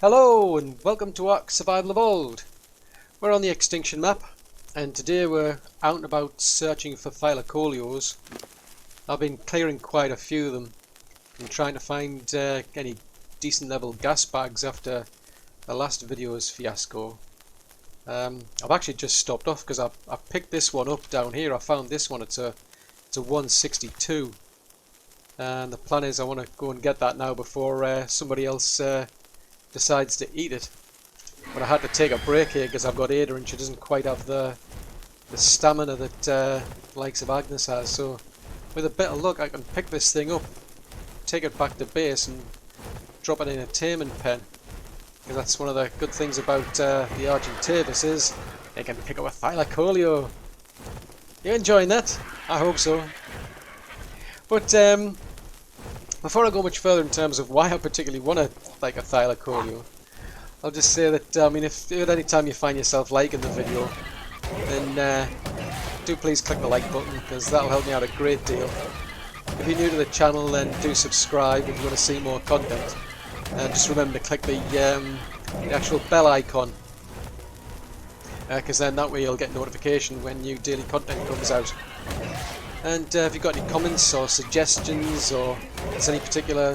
Hello and welcome to ARK Survival Evolved. We're on the Extinction map and today we're out and about searching for Thylacoleos. I've been clearing quite a few of them and trying to find any decent level gas bags after the last video's fiasco. I've actually just stopped off because I picked this one up down here. I found this one, it's a 162 and the plan is I want to go and get that now before somebody else decides to eat it. But I had to take a break here because I've got Ada and she doesn't quite have the stamina that the likes of Agnes has. So with a bit of luck I can pick this thing up, take it back to base and drop it in a taming pen. Because that's one of the good things about the Argentavis is they can pick up a Thylacoleo. You enjoying that? I hope so. But before I go much further in terms of why I particularly want a Thylacoleo, I'll just say that if at any time you find yourself liking the video, then do please click the like button because that'll help me out a great deal. If you're new to the channel, then do subscribe if you want to see more content. Just remember to click the actual bell icon, because then that way you'll get notification when new daily content comes out. And if you've got any comments or suggestions, or there's any particular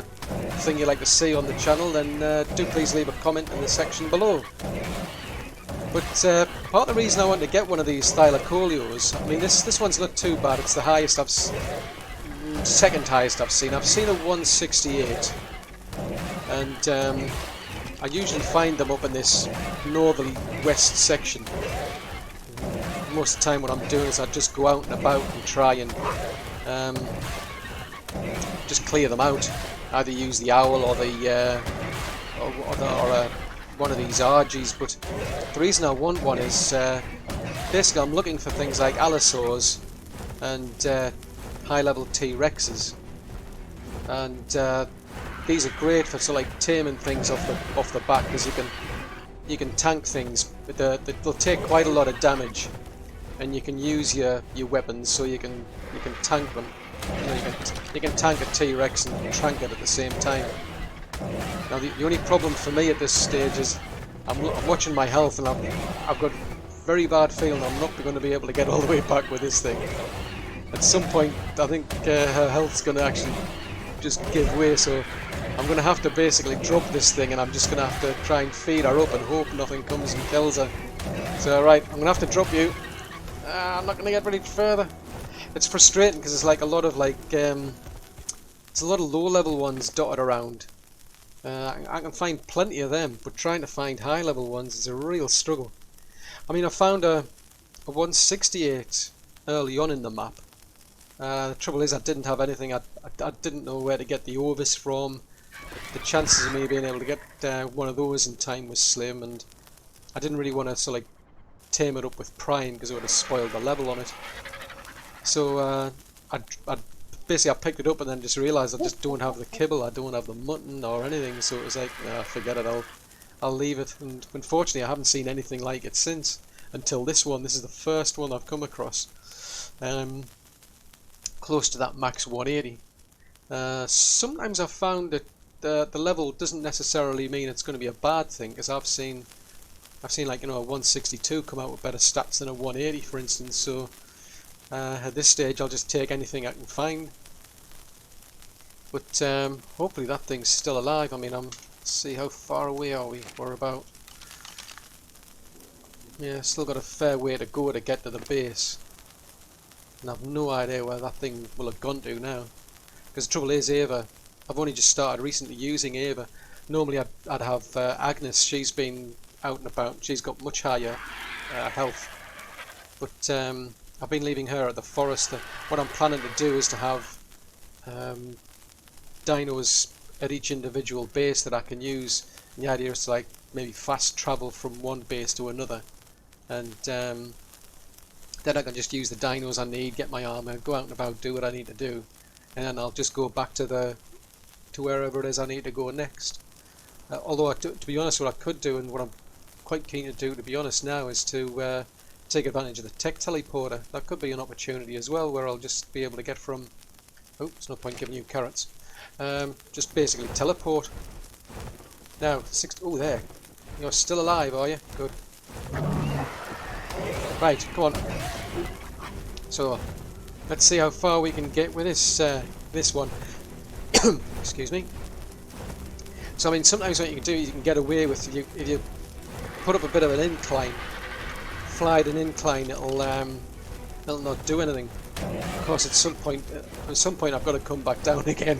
thing you'd like to see on the channel, then do please leave a comment in the section below. But part of the reason I want to get one of these Thylacoleos, this one's not too bad. It's the highest second highest I've seen. I've seen a 168, and I usually find them up in this northerly west section. Most of the time what I'm doing is I just go out and about and try and just clear them out. Either use the owl or the one of these RGs. But the reason I want one is basically I'm looking for things like allosaurs and high-level T-Rexes, and these are great for taming things off the back, because you can tank things, but they'll take quite a lot of damage. And you can use your weapons, so you can tank them. You can tank a T-Rex and trank it at the same time. Now the only problem for me at this stage is I'm watching my health, and I've got a very bad feeling I'm not going to be able to get all the way back with this thing. At some point I think her health's going to actually just give way, so I'm going to have to basically drop this thing, and I'm just going to have to try and feed her up and hope nothing comes and kills her. So right, I'm going to have to drop you. I'm not going to get very further. It's frustrating because it's like a lot of it's a lot of low-level ones dotted around. I can find plenty of them, but trying to find high-level ones is a real struggle. I found a 168 early on in the map. The trouble is I didn't have anything. I didn't know where to get the Ovis from. The chances of me being able to get one of those in time was slim, and I didn't really want to tame it up with prime because it would have spoiled the level on it. So I picked it up and then just realised I just don't have the kibble, I don't have the mutton or anything, so it was like, forget it, I'll leave it. And unfortunately I haven't seen anything like it since, until this one. This is the first one I've come across close to that max 180. Sometimes I've found that the level doesn't necessarily mean it's going to be a bad thing, because I've seen a 162 come out with better stats than a 180, for instance. So at this stage I'll just take anything I can find. But hopefully that thing's still alive. Let's see, how far away are we? We're about, still got a fair way to go to get to the base, and I've no idea where that thing will have gone to now. Because the trouble is, Ava, I've only just started recently using Ava. Normally I'd have Agnes. She's been out and about, she's got much higher health, but I've been leaving her at the forest. What I'm planning to do is to have dinos at each individual base that I can use, and the idea is to maybe fast travel from one base to another, and then I can just use the dinos I need, get my armor, go out and about, do what I need to do, and then I'll just go back to wherever it is I need to go next. Although to be honest, what I could do, and what I'm quite keen to do, to be honest now, is to take advantage of the tech teleporter. That could be an opportunity as well, where I'll just be able to get from... Oh, there's no point giving you carrots. Just basically teleport Now, oh, there. You're still alive, are you? Good. Right, come on. So, let's see how far we can get with this one. Excuse me. So, I mean, sometimes what you can do, you can get away with if you put up a bit of an incline, fly at an incline, it'll not do anything. Of course, at some point I've got to come back down again.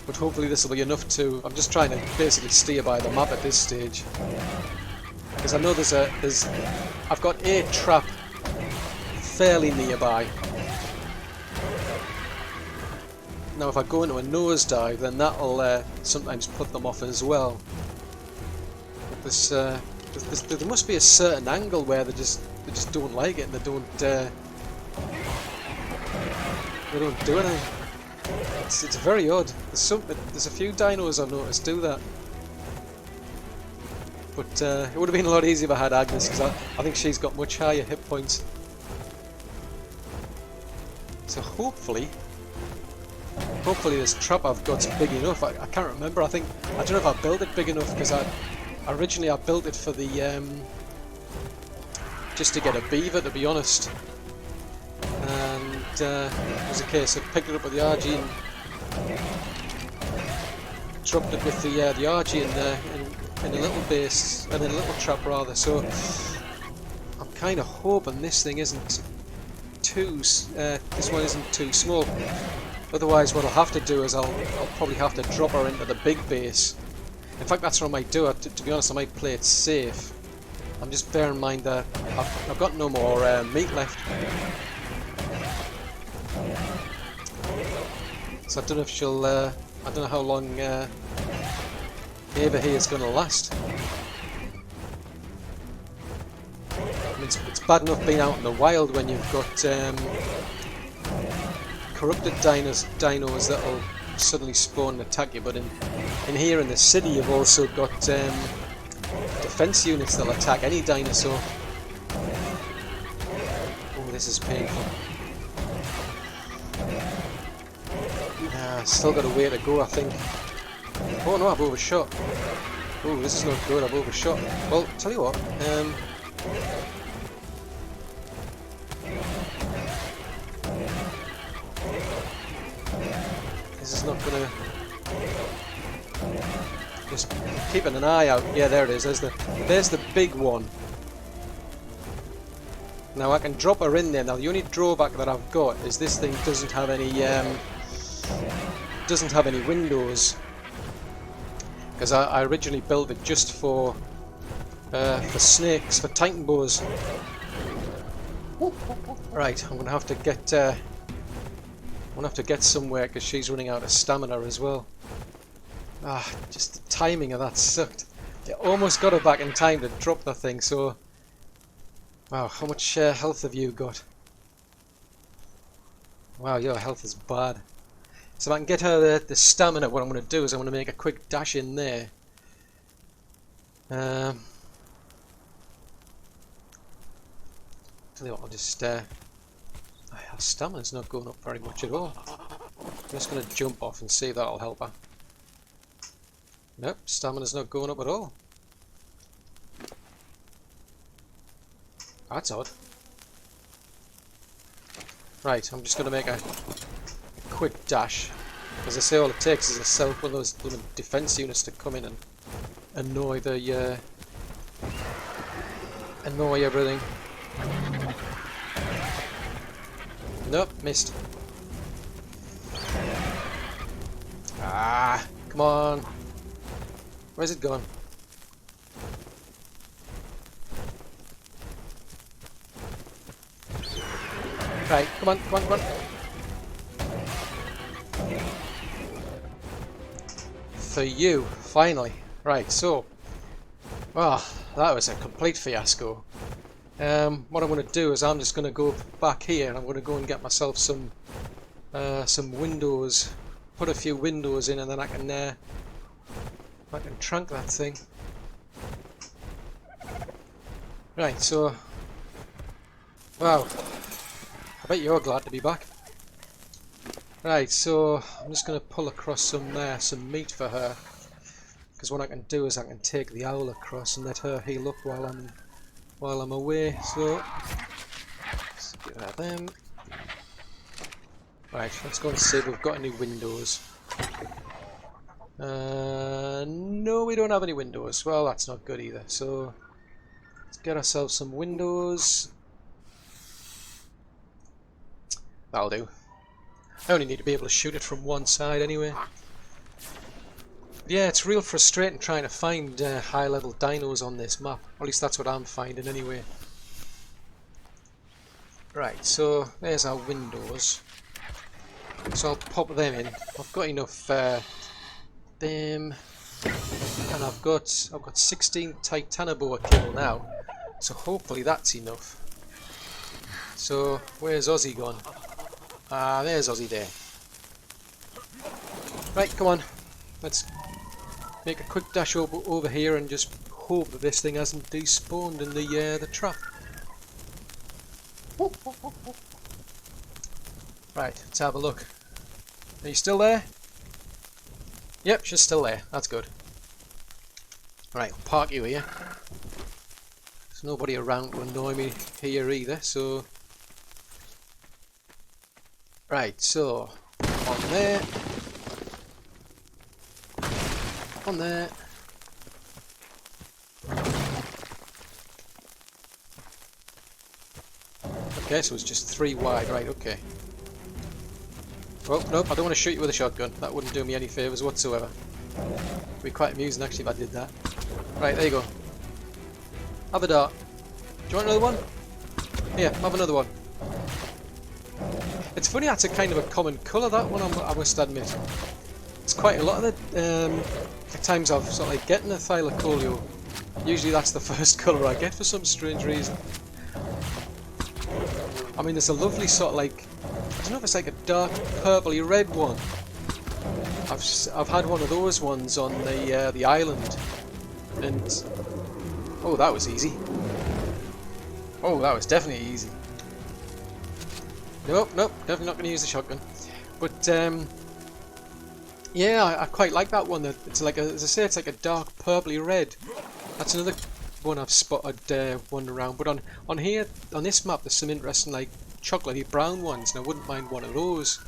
But hopefully this will be enough to... I'm just trying to basically steer by the map at this stage. Because I know I've got a trap fairly nearby. Now if I go into a nosedive, then that'll sometimes put them off as well. But there must be a certain angle where they just don't like it and they don't do anything. It's very odd. There's a few dinos I've noticed do that. But it would have been a lot easier if I had Agnes, because I think she's got much higher hit points. So hopefully this trap I've got's big enough. I can't remember. I don't know if I built it big enough, because originally I built it for the just to get a beaver, to be honest. And it was a case of picked it up with the RG and dropped it with the RG in a little base, and in a little trap rather. So I'm kind of hoping this thing isn't this one isn't too small. Otherwise, what I'll have to do is I'll probably have to drop her into the big base. In fact, that's what I might do. To be honest, I might play it safe. I'm just bearing in mind that I've got no more meat left. So I don't know if she'll... I don't know how long Ava here is going to last. I mean, it's bad enough being out in the wild when you've got corrupted dinos that'll suddenly spawn and attack you, but in here in the city you've also got defense units that'll attack any dinosaur. Oh, this is painful. Still got a way to go, I think. Oh no, I've overshot. Oh, this is not good, I've overshot. Well, tell you what, this is not gonna... Just keeping an eye out. Yeah, there it is. There's the big one. Now I can drop her in there. Now the only drawback that I've got is this thing doesn't have any windows, because I originally built it just for snakes, for titan boas. Right, I'm gonna have to get somewhere, because she's running out of stamina as well. Ah, just the timing of that sucked. You almost got her back in time to drop the thing. So, wow, how much health have you got? Wow, your health is bad. So if I can get her the stamina, what I'm going to do is I'm going to make a quick dash in there. Tell you what, I'll just... our stamina's not going up very much at all. I'm just going to jump off and see if that'll help her. Nope, stamina's not going up at all. That's odd. Right, I'm just going to make a quick dash. As I say, all it takes is one of those little defense units to come in and annoy everything. Nope, missed. Ah, come on. Where's it gone? Right, come on, come on, come on. For you, finally. Right, so... Well, that was a complete fiasco. What I'm going to do is I'm just going to go back here and I'm going to go and get myself some windows. Put a few windows in, and then I can trunk that thing. Right, so... Wow. I bet you're glad to be back. Right, so I'm just going to pull across some meat for her. Because what I can do is I can take the owl across and let her heal up while I'm away. So let's get rid of them. Right, let's go and see if we've got any windows. No, we don't have any windows. Well, that's not good either. So let's get ourselves some windows. That'll do. I only need to be able to shoot it from one side anyway. Yeah, it's real frustrating trying to find high-level dinos on this map. Or at least that's what I'm finding anyway. Right, so there's our windows. So I'll pop them in. I've got enough them, and I've got 16 Titanoboa cable now. So hopefully that's enough. So where's Ozzy gone? Ah, there's Ozzy there. Right, come on. Let's make a quick dash over here and just hope that this thing hasn't despawned in the trap. Right, let's have a look. Are you still there? Yep, she's still there. That's good. Right, I'll park you here. There's nobody around to annoy me here either, so... Right, so... On there. On there. Okay, so it's just 3 wide, right, okay. Oh, nope, I don't want to shoot you with a shotgun. That wouldn't do me any favours whatsoever. It'd be quite amusing actually if I did that. Right, there you go. Have a dart. Do you want another one? Here, have another one. It's funny, that's a kind of a common colour, that one, I must admit. It's quite a lot of the times I've sort of like getting a Thylacoleo. Usually that's the first colour I get for some strange reason. I mean, there's a lovely sort of like, I don't know if it's like a dark purpley red one. I've had one of those ones on the island, and oh, that was easy. Oh, that was definitely easy. Nope, nope, definitely not going to use the shotgun. But yeah, I quite like that one. It's like as I say, it's like a dark purpley red. That's another one I've spotted wandering around. But on here, on this map, there's some interesting like chocolatey brown ones, and I wouldn't mind one of those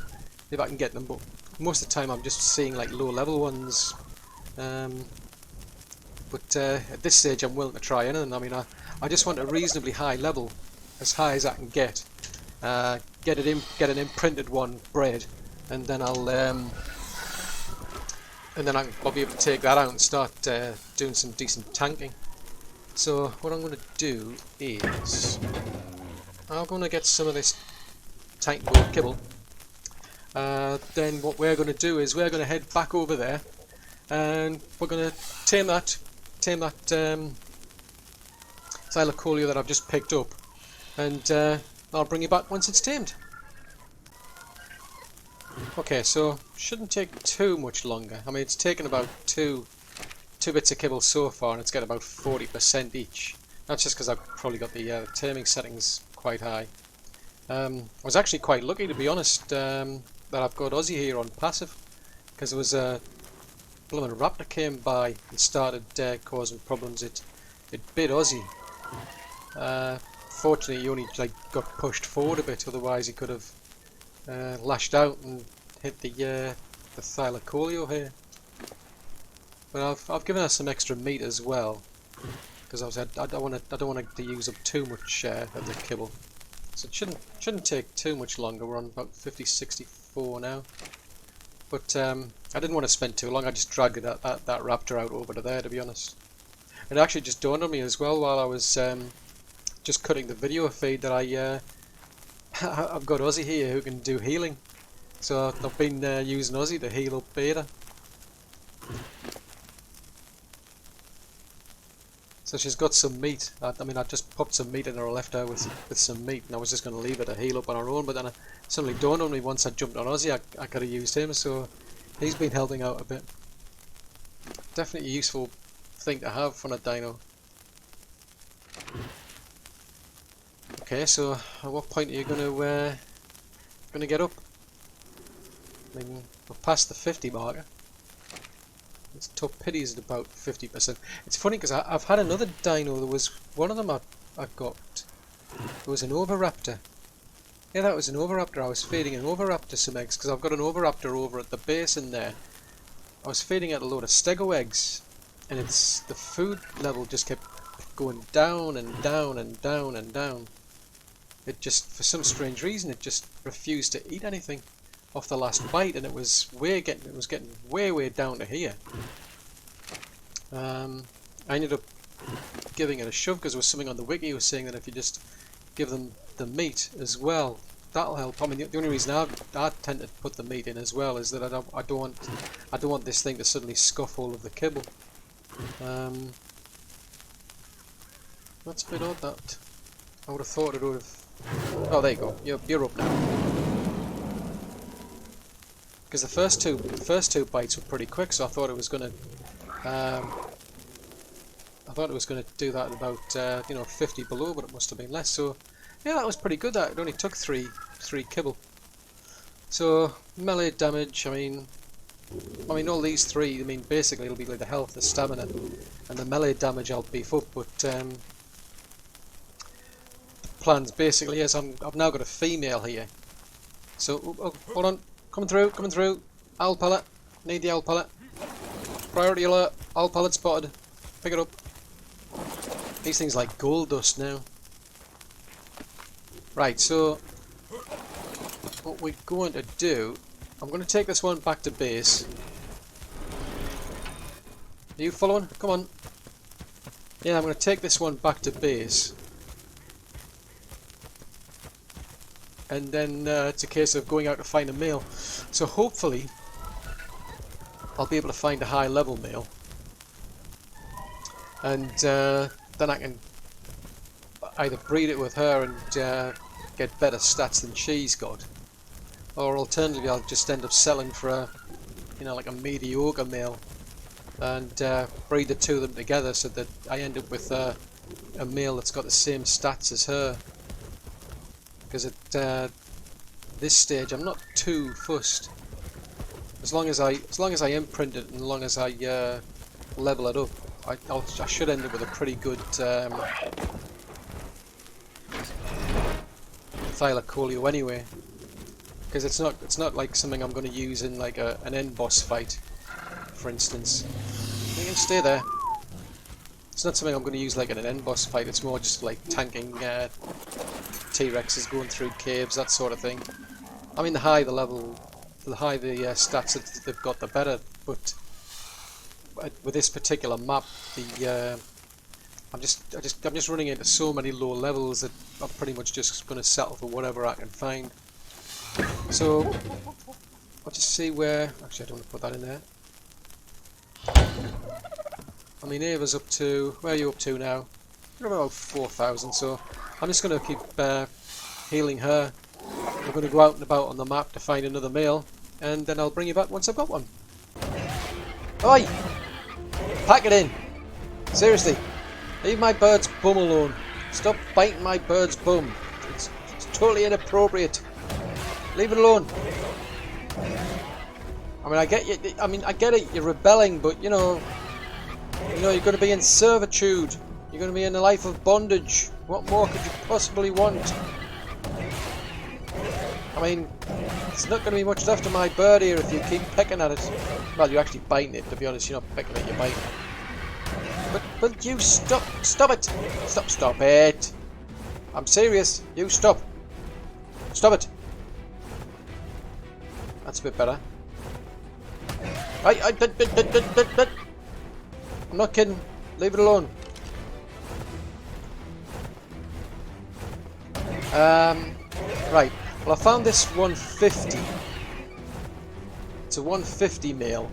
if I can get them. But most of the time, I'm just seeing like low-level ones. But at this stage, I'm willing to try anything. I mean, I just want a reasonably high level, as high as I can get. Get an imprinted one bred, and then I'll be able to take that out and start doing some decent tanking. So what I'm going to do is I'm going to get some of this tank board kibble. Then what we're going to do is we're going to head back over there, and we're going to tame that Thylacoleo that I've just picked up, and I'll bring you back once it's tamed. Okay, so shouldn't take too much longer. I mean, it's taken about two bits of kibble so far, and it's got about 40% each. That's just because I've probably got the taming settings quite high. I was actually quite lucky, to be honest, that I've got Ozzy here on passive, because there was a blooming raptor came by and started causing problems. It bit Ozzy. Fortunately, he only like got pushed forward a bit. Otherwise, he could have lashed out and hit the Thylacoleo here. But I've given her some extra meat as well, because I don't want to use up too much of the kibble. So it shouldn't take too much longer. We're on about 50-64 now. But I didn't want to spend too long. I just dragged that raptor out over to there, to be honest. It actually just dawned on me as well while I was just cutting the video feed that I've got Ozzy here who can do healing. So I've been using Ozzy to heal up Beta. So she's got some meat. I mean, I just popped some meat in her, left her with some meat, and I was just going to leave her to heal up on her own. But then it suddenly dawned on me once I jumped on Ozzy, I could have used him. So he's been helping out a bit. Definitely a useful thing to have on a dino. Okay, so at what point are you going to get up? I mean, we're past the 50 marker. its torpidity is at about 50%. It's funny because I've had another dino. There was one of them I got. There was an Oviraptor. Yeah, that was an Oviraptor. I was feeding an Oviraptor some eggs because I've got an Oviraptor over at the base in there. I was feeding it a load of stego eggs, and the food level just kept going down and down and down and down. It just, for some strange reason, it just refused to eat anything off the last bite, and it was getting way down to here. I ended up giving it a shove because there was something on the wiki was saying that if you just give them the meat as well, that'll help. I mean, the only reason I tend to put the meat in as well is that I don't want this thing to suddenly scuff all of the kibble. That's a bit odd. That I would have thought it would have. Oh, there you go. You're up now. Because the first two bites were pretty quick, so I thought it was gonna. I thought it was gonna do that at about 50 below, but it must have been less. So yeah, that was pretty good. That it only took three kibble. So melee damage. I mean all these three. I mean basically it'll be like the health, the stamina, and the melee damage I'll beef up. But the plans basically is I've now got a female here. So hold on. Coming through. Owl pellet. Need the owl pellet. Priority alert. Owl pellet spotted. Pick it up. These things like gold dust now. Right, so what we're going to do, I'm going to take this one back to base. Are you following? Come on. Yeah, I'm going to take this one back to base. And then it's a case of going out to find a male. So hopefully I'll be able to find a high level male, and then I can either breed it with her and get better stats than she's got, or alternatively I'll just end up selling for a like a mediocre male and breed the two of them together so that I end up with a male that's got the same stats as her. Because at this stage I'm not too fussed. As long as I imprint it and as long as I level it up, I should end up with a pretty good Thylacoleo anyway. Because it's not like something I'm going to use in like an end boss fight, for instance. You can stay there. It's not something I'm going to use like in an end boss fight. It's more just like tanking T-Rexes going through caves, that sort of thing. I mean, the higher the stats that they've got, the better. But with this particular map, I'm just running into so many low levels that I'm pretty much just going to settle for whatever I can find. So I'll just see where. Actually, I don't want to put that in there. I mean, Ava's up to. Where are you up to now? You're about 4,000. So I'm just going to keep healing her. We're going to go out and about on the map to find another male, and then I'll bring you back once I've got one. Oi! Pack it in! Seriously, leave my bird's bum alone. Stop biting my bird's bum. It's totally inappropriate. Leave it alone. I mean, I get you. I get it. You're rebelling, but you're going to be in servitude. You're going to be in a life of bondage. What more could you possibly want? I mean, it's not going to be much left of my bird here if you keep pecking at it. Well, you're actually biting it, to be honest. You're not pecking it, you're biting it. But you stop it! Stop it! I'm serious. You stop it! That's a bit better. I'm not kidding. Leave it alone. Right. Well, I found this 150. It's a 150 male,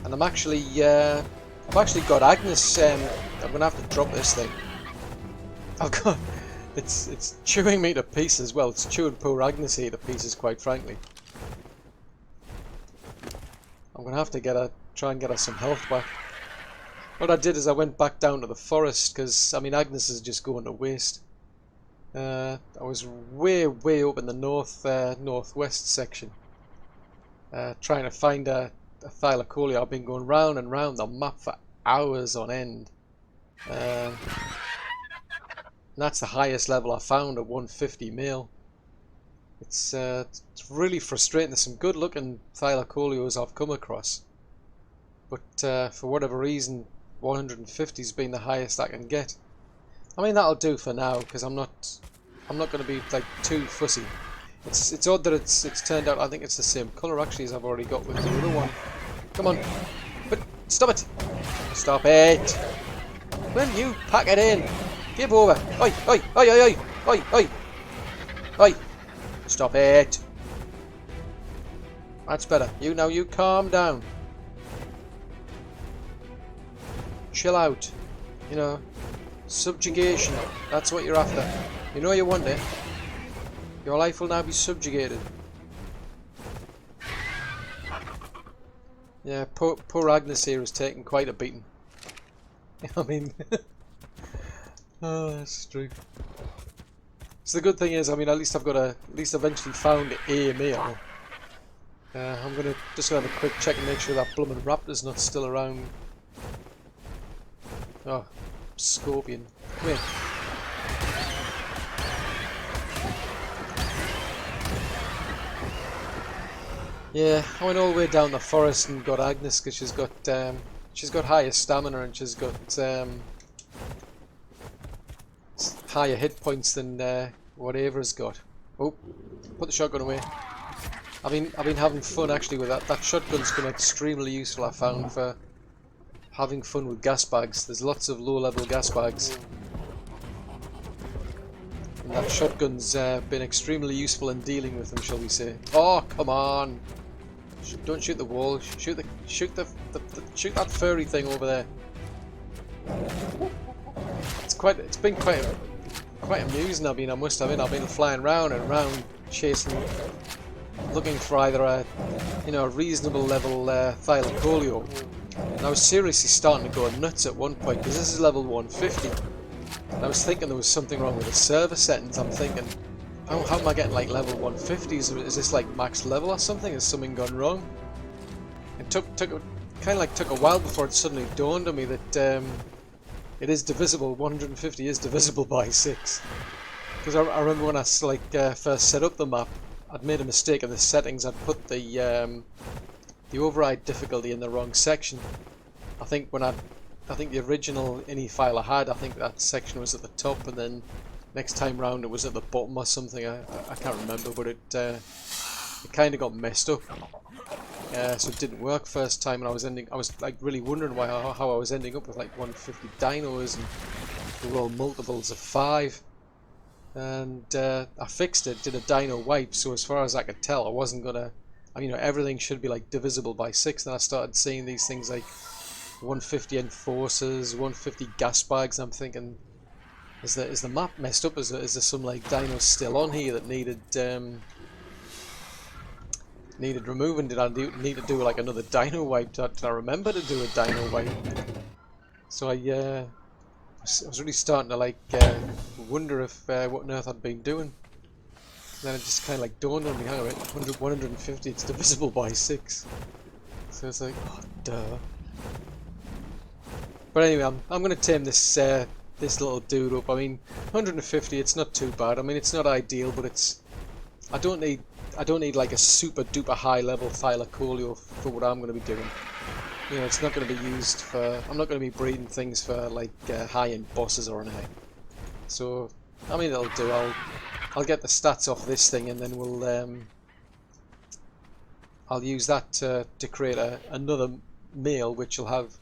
and I've actually got Agnes. I'm gonna have to drop this thing. I've got. It's chewing me to pieces. Well, it's chewing poor Agnes here to pieces, quite frankly. I'm gonna have to try and get her some health back. What I did is I went back down to the forest because I mean Agnes is just going to waste. I was way up in the northwest section, trying to find a a Thylacoleo, I've been going round and round the map for hours on end. And that's the highest level I found at 150 mil. It's really frustrating. There's some good looking Thylacoleos I've come across, but for whatever reason 150 has been the highest I can get. I mean, that'll do for now, because I'm not going to be like too fussy. It's odd that it's turned out I think it's the same colour actually as I've already got with the other one. Come on, but stop it! Stop it! Will you pack it in? Give over! Oi! Oi! Oi! Oi! Oi! Oi! Oi! Oi! Stop it! That's better. You calm down. Chill out. You know, subjugation. That's what you're after. You know you want it. Your life will now be subjugated. Yeah, poor Agnes here is taking quite a beating. I mean, oh, that's true. So the good thing is, I mean, at least I've eventually found a meal. I'm just gonna have a quick check and make sure that bloomin' raptor's not still around. Oh, scorpion. Come here. Yeah, I went all the way down the forest and got Agnes because she's got higher stamina and she's got higher hit points than what Ava's got. Oh, put the shotgun away. I've been having fun actually with that. That shotgun's been extremely useful, I found, for having fun with gas bags. There's lots of low-level gas bags, and that shotgun's been extremely useful in dealing with them, shall we say? Oh, come on! Don't shoot the wall. Shoot that furry thing over there. It's been quite amusing. I must admit, I've been flying round and round, chasing, looking for either a reasonable level Thylacoleo. And I was seriously starting to go nuts at one point because this is level 150. And I was thinking there was something wrong with the server settings. I'm thinking, how am I getting like level 150? Is this like max level or something? Has something gone wrong? It took a while before it suddenly dawned on me that it is divisible. 150 is divisible by 6. Because I remember when I first set up the map, I'd made a mistake in the settings. I'd put the override difficulty in the wrong section. I think the original ini file I had, I think that section was at the top, and then next time round it was at the bottom or something. I can't remember, but it kind of got messed up. So it didn't work first time, and I was like really wondering how I was ending up with like 150 dinos, and they were all multiples of 5. And I fixed it, did a dino wipe, so as far as I could tell, I wasn't gonna. Everything should be like divisible by 6. Then I started seeing these things like 150 enforcers, 150 gas bags. I'm thinking, is the map messed up? Is there some like dinos still on here that needed removing? Did I need to do like another dino wipe? Did I remember to do a dino wipe? So I was really starting to like wonder if what on earth I'd been doing. Then it just kind of like dawned on me, hang on a minute, 150, it's divisible by 6. So it's like, oh, duh. But anyway, I'm going to tame this little dude up. I mean, 150, it's not too bad. I mean, it's not ideal, but it's. I don't need like a super duper high level Thylacoleo for what I'm going to be doing. It's not going to be used for. I'm not going to be breeding things for like high end bosses or anything. So, I mean, it'll do. I'll get the stats off this thing, and then I'll use that to create another male, which will have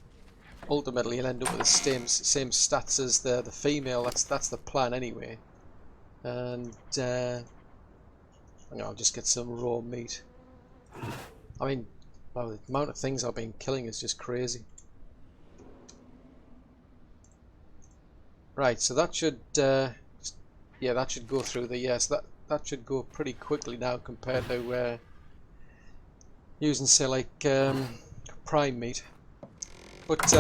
ultimately you'll end up with the same stats as the female. That's the plan anyway. And I'll just get some raw meat. I mean, well, the amount of things I've been killing is just crazy. Right, so that should yeah, that should go through the so that should go pretty quickly now compared to using say like prime meat. But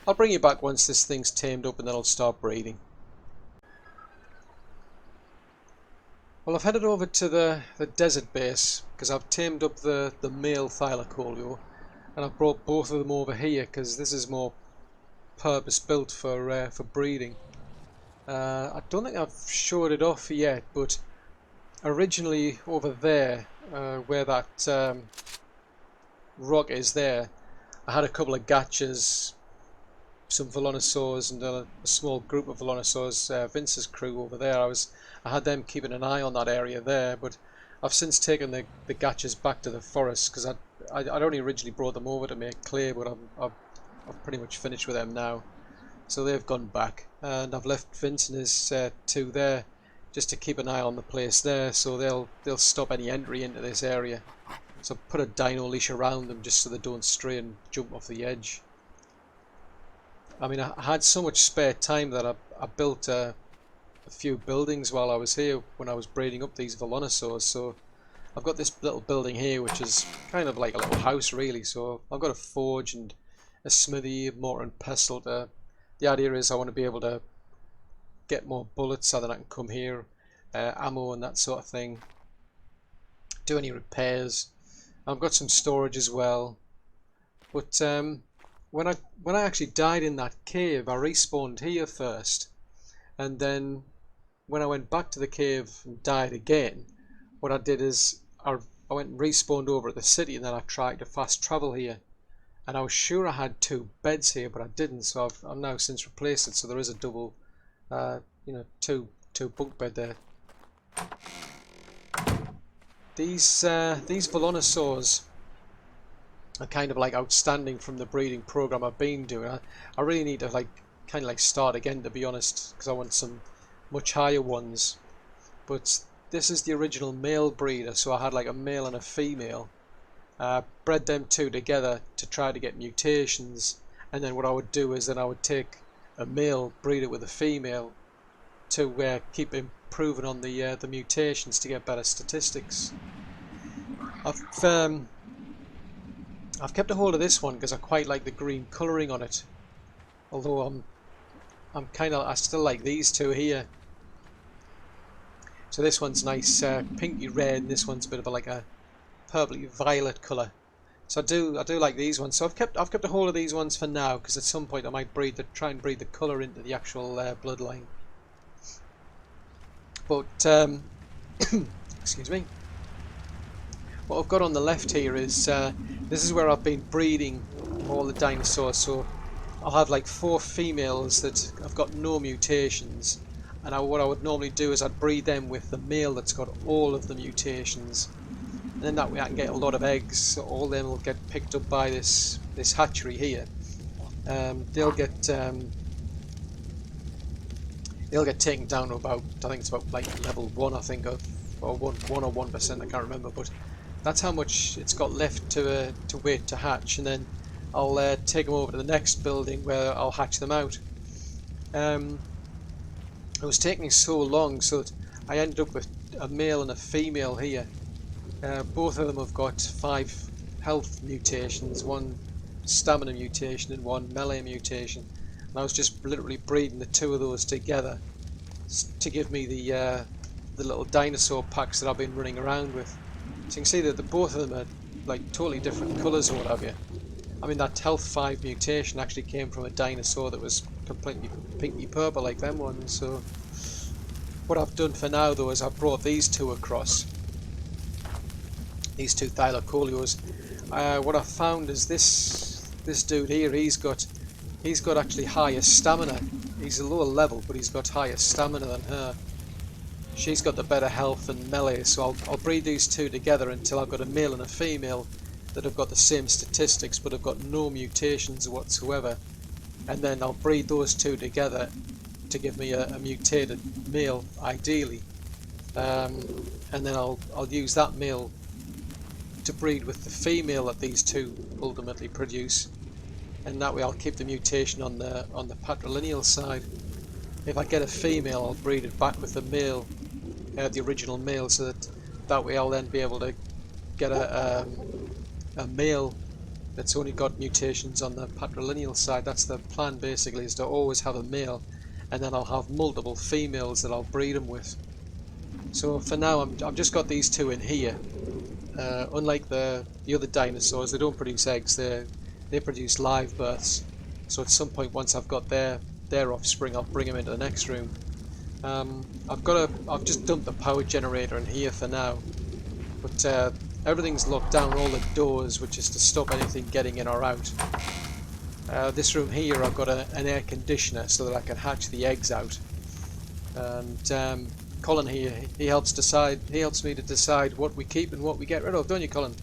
I'll bring you back once this thing's tamed up, and then I'll start breeding. Well, I've headed over to the desert base because I've tamed up the male Thylacoleo. and I've brought both of them over here because this is more purpose built for breeding. I don't think I've showed it off yet, but originally over there, where that rock is there, I had a couple of gachas, some Velonosaurs, and a small group of Velonosaurs, Vince's crew over there. I had them keeping an eye on that area there, but I've since taken the gachas back to the forest because I'd only originally brought them over to make clay, but I've pretty much finished with them now. So they've gone back, and I've left Vince and his two there just to keep an eye on the place there, so they'll stop any entry into this area. So put a dino leash around them just so they don't stray and jump off the edge. I mean, I had so much spare time that I built a few buildings while I was here when I was breeding up these Velonosaurs. So I've got this little building here which is kind of like a little house really. So I've got a forge and a smithy, mortar and pestle. The idea is I want to be able to get more bullets so that I can come here, ammo and that sort of thing, do any repairs. I've got some storage as well, but when I actually died in that cave, I respawned here first, and then when I went back to the cave and died again, what I did is I went and respawned over at the city, and then I tried to fast travel here, and I was sure I had 2 beds here, but I didn't, so I've now since replaced it, so there is a double, two bunk bed there. These Velonosaurs are kind of like outstanding from the breeding program I've been doing. I really need to kind of start again, to be honest, because I want some much higher ones. But this is the original male breeder, so I had like a male and a female. Bred them two together to try to get mutations, and then what I would do is then I would take a male, breed it with a female to keep improving on the mutations to get better statistics. I've kept a hold of this one because I quite like the green colouring on it, although I still like these two here. So this one's nice pinky red, and this one's a bit of a purpley violet colour. So I do like these ones. So I've kept a hold of these ones for now, because at some point I might try and breed the colour into the actual bloodline. But excuse me. What I've got on the left here is this is where I've been breeding all the dinosaurs. So I'll have like 4 females that have got no mutations, and what I would normally do is I'd breed them with the male that's got all of the mutations, and then that way I can get a lot of eggs. So all of them will get picked up by this hatchery here. They'll get taken down to about, I think it's about like level 1, I think, or 1 or 1%, I can't remember, but that's how much it's got left to wait to hatch, and then I'll take them over to the next building where I'll hatch them out. It was taking so long, so that I ended up with a male and a female here. Both of them have got 5 health mutations, 1 stamina mutation and 1 melee mutation, and I was just literally breeding the 2 of those together to give me the little dinosaur packs that I've been running around with. So you can see that both of them are like totally different colours or what have you. I mean, that health 5 mutation actually came from a dinosaur that was completely pinky purple like them ones. So what I've done for now though is I've brought these 2 across, these 2 Thylacoleos. What I've found is this dude here, he's got actually higher stamina. He's a lower level, but he's got higher stamina than her. She's got the better health and melee, so I'll breed these 2 together until I've got a male and a female that have got the same statistics but have got no mutations whatsoever, and then I'll breed those 2 together to give me a mutated male ideally, and then I'll use that male to breed with the female that these 2 ultimately produce, and that way I'll keep the mutation on the patrilineal side. If I get a female, I'll breed it back with the male, the original male, so that way I'll then be able to get a male that's only got mutations on the patrilineal side. That's the plan basically, is to always have a male, and then I'll have multiple females that I'll breed them with. So for now I've just got these 2 in here, Unlike the other dinosaurs, they don't produce eggs. They produce live births. So at some point, once I've got their offspring, I'll bring them into the next room. I've just dumped the power generator in here for now, but everything's locked down, all the doors, which is to stop anything getting in or out. This room here, I've got an air conditioner so that I can hatch the eggs out. And Colin here, he helps me to decide what we keep and what we get rid of, don't you, Colin?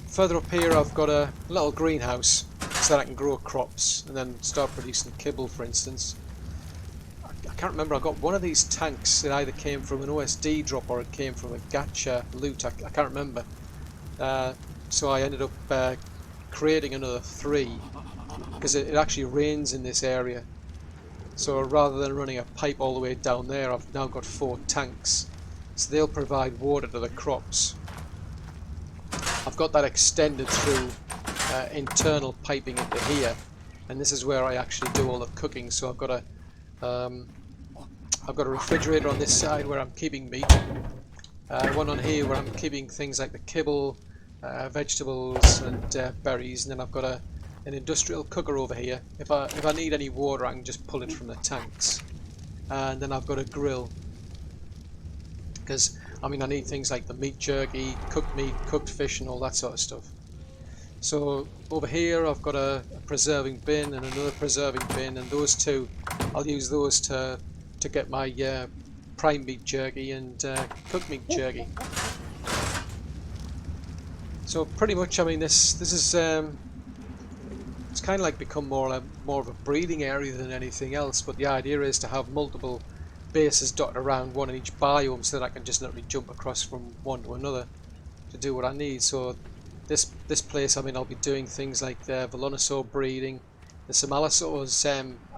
Further up here, I've got a little greenhouse so that I can grow crops and then start producing kibble, for instance. I can't remember, I got one of these tanks. It either came from an OSD drop or it came from a gacha loot. I can't remember. So I ended up creating another 3 because it actually rains in this area. So rather than running a pipe all the way down there, I've now got 4 tanks. So they'll provide water to the crops. I've got that extended through internal piping into here, and this is where I actually do all the cooking. So I've got a refrigerator on this side where I'm keeping meat, one on here where I'm keeping things like the kibble, vegetables and berries, and then I've got an industrial cooker over here. If I need any water, I can just pull it from the tanks. And then I've got a grill, because I need things like the meat jerky, cooked meat, cooked fish and all that sort of stuff. So over here I've got a preserving bin and another preserving bin, and those two, I'll use those to get my prime meat jerky and cooked meat jerky. So pretty much, this is it's kind of like become more of a breeding area than anything else. But the idea is to have multiple bases dotted around, one in each biome, so that I can just literally jump across from one to another to do what I need. So this place, I'll be doing things like the Velonosaur breeding. There's some Allosaurs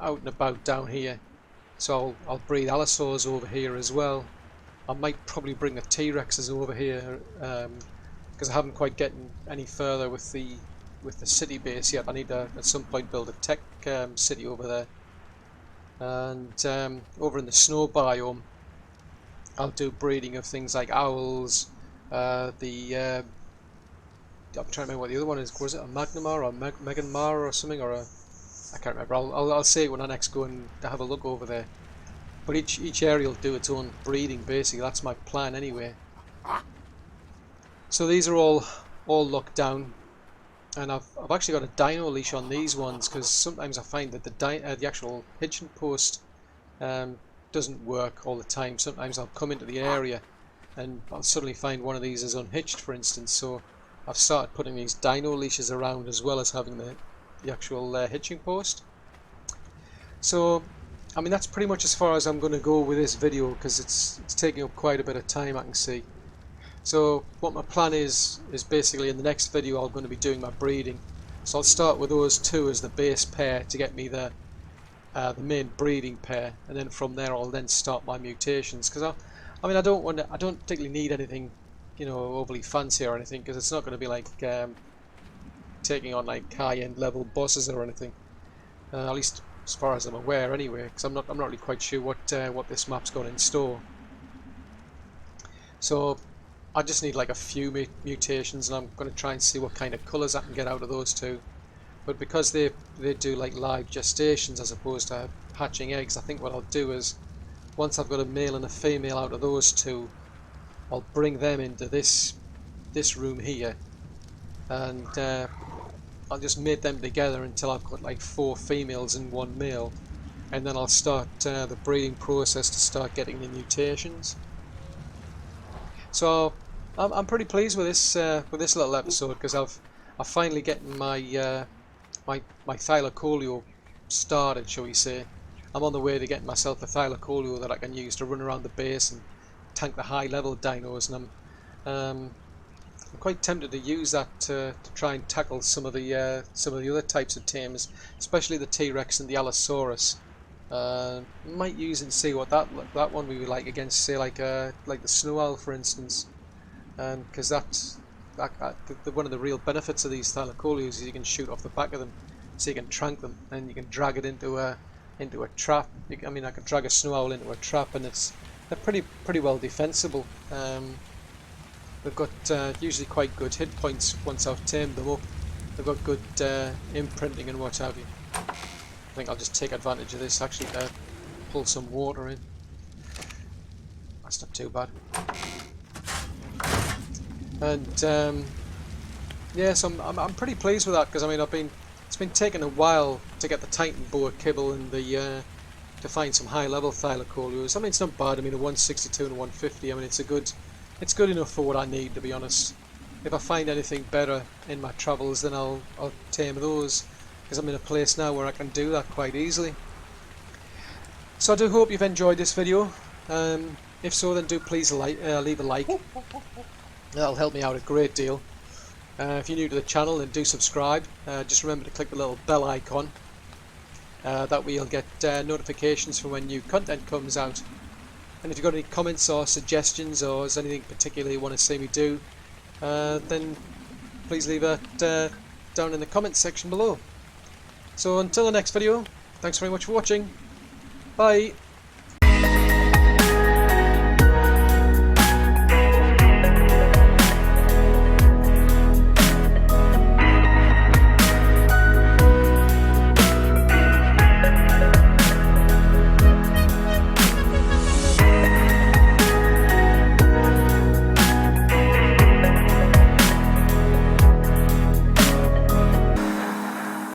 out and about down here, so I'll breed Allosaurs over here as well. I might probably bring the T-Rexes over here, because I haven't quite gotten any further with the city base yet. I need to at some point build a tech city over there. And over in the snow biome, I'll do breeding of things like owls, I'm trying to remember what the other one is. Was it a Magnamar or Meganmar or something, or I can't remember. I'll say it when I next go and have a look over there. But each area will do its own breeding, basically. That's my plan anyway. So these are all locked down, and I've actually got a dino leash on these ones, because sometimes I find that the actual hitching post doesn't work all the time. Sometimes I'll come into the area and I'll suddenly find one of these is unhitched, for instance. So I've started putting these dino leashes around as well as having the actual hitching post. So that's pretty much as far as I'm going to go with this video, because it's taking up quite a bit of time, I can see. So what my plan is basically in the next video I'm going to be doing my breeding. So I'll start with those 2 as the base pair to get me the main breeding pair, and then from there I'll then start my mutations, because I don't particularly need anything overly fancy or anything, because it's not going to be like taking on like high-end level bosses or anything, at least as far as I'm aware anyway, because I'm not really quite sure what this map's got in store. So I just need like a few mutations, and I'm going to try and see what kind of colours I can get out of those 2. But because they do like live gestations as opposed to hatching eggs, I think what I'll do is, once I've got a male and a female out of those 2, I'll bring them into this room here, and I'll just mate them together until I've got like 4 females and 1 male, and then I'll start the breeding process to start getting the mutations. So I'm pretty pleased with this little episode, because I've finally getting my my Thylacoleo started, shall we say. I'm on the way to getting myself a Thylacoleo that I can use to run around the base and tank the high level dinos, and I'm quite tempted to use that to try and tackle some of the other types of tames, especially the T-Rex and the Allosaurus. Might use and see what that one would be like against, say, like the snow owl, for instance, because that's one of the real benefits of these Thylacoleos is you can shoot off the back of them, so you can trank them and you can drag it into a trap. I can drag a snow owl into a trap, and it's they're pretty well defensible. They've got usually quite good hit points once I've tamed them up. They've got good imprinting and what have you. I think I'll just take advantage of this actually to pull some water in. That's not too bad. And yeah, so I'm pretty pleased with that, because I mean it's been taking a while to get the Titan boa kibble and the to find some high level Thylacoleos. I mean, it's not bad. I mean, a 162 and a 150. I mean, it's good enough for what I need, to be honest. If I find anything better in my travels, then I'll tame those, because I'm in a place now where I can do that quite easily. So I do hope you've enjoyed this video. If so, then do please leave a like. That'll help me out a great deal. If you're new to the channel, then do subscribe. Just remember to click the little bell icon. That way you'll get notifications for when new content comes out. And if you've got any comments or suggestions, or is anything particularly you want to see me do, then please leave it down in the comments section below. So until the next video, thanks very much for watching. Bye!